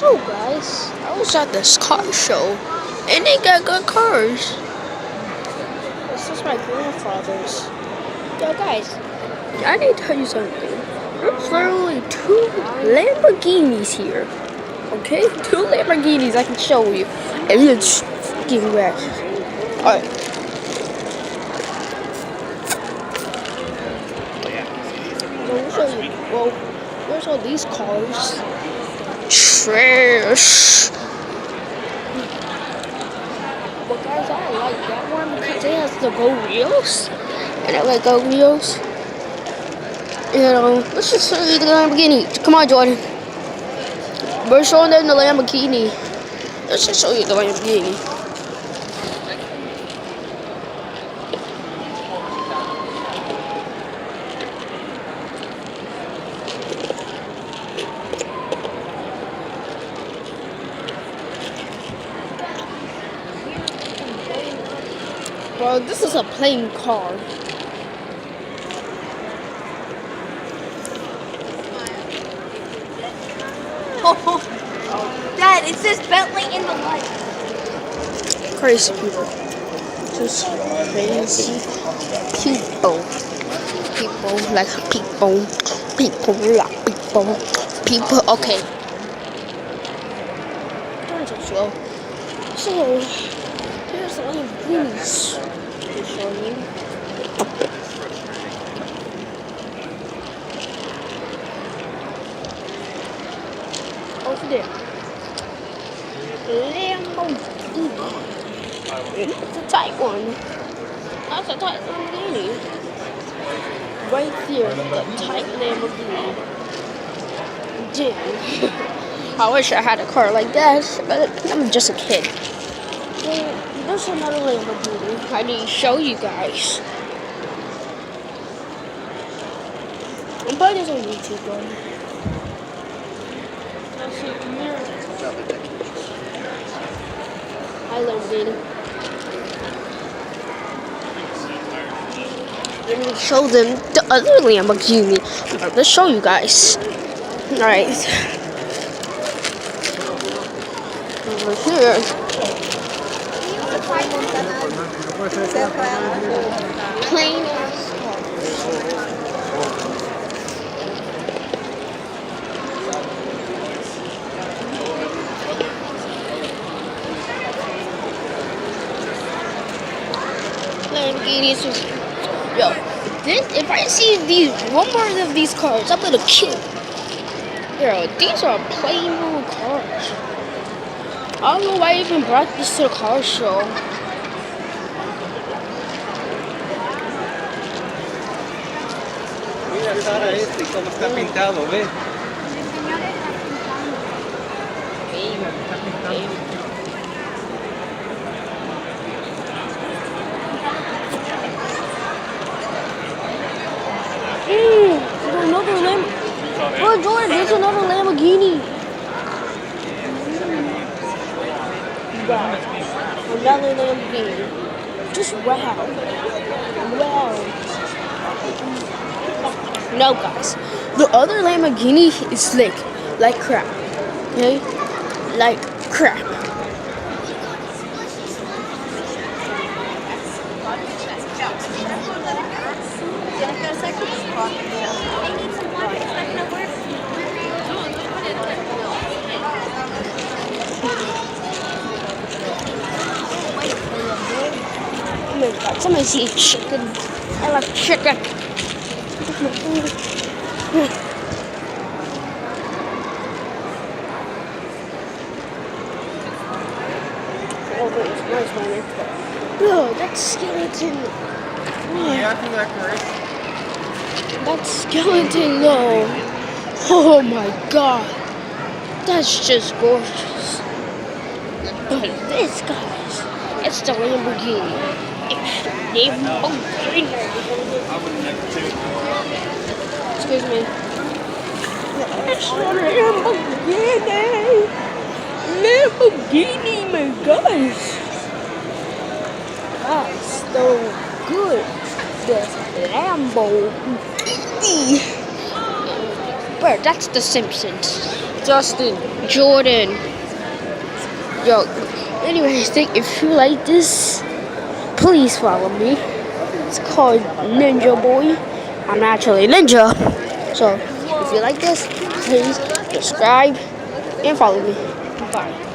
So guys, I was at this car show and they got good cars. This is my grandfather's. Yo guys, I need to tell you something. There's literally two Lamborghinis here. Okay? Two Lamborghinis I can show you. And it's fucking red. Alright. Well, where's all these cars? Trash. But guys, I like that one because it has the gold wheels. And I like gold wheels. And let's just show you the Lamborghini. Come on, Jordan. We're showing them the Lamborghini. Let's just show you the Lamborghini. Bro, this is a plain car. Oh, Dad, it says Bentley in the light. Crazy people. Just crazy people. People like people. People like people. People, okay. Don't so slow. So, here's the Lamborghinis to show you. Over there. Lamborghini. It's a tight one. That's a tight Lamborghini. Right there, the tight Lamborghini. Damn. I wish I had a car like that, but I'm just a kid. There's another Lamborghini I need to show you guys. I'm putting this on YouTube, though. Hi, Lamborghini. Let me show them the other Lamborghini. Let's show you guys. Alright. Over here. Plain ass cars. Lamborghinis. Yo, if I see one more of these cars, I'm gonna kill. Yo, these are plain little cars. I don't know why I even brought this to the car show. Mira, Sara, cómo está pintado, ¿ves? Está pintado. There's another Lamborghini. Bro, Jordan, there's another Lamborghini. Wow. Another Lamborghini. Just wow. Wow. No, guys. The other Lamborghini is slick. Like crap. Okay? Like crap. Oh my god, somebody's eating chicken. I love chicken. Oh, where's my name? No, that's skeleton. That skeleton, though. Oh my god. That's just gorgeous. But this, guys, it's the Lamborghini. It's the Lamborghini. Excuse me. It's the Lamborghini. Lamborghini, my guys. That's so good. The Lamborghini. Bro, that's the Simpsons. Justin. Jordan. Yo, anyways, if you like this, please follow me. It's called Ninja Boy. I'm actually Ninja. So, if you like this, please subscribe and follow me. Bye.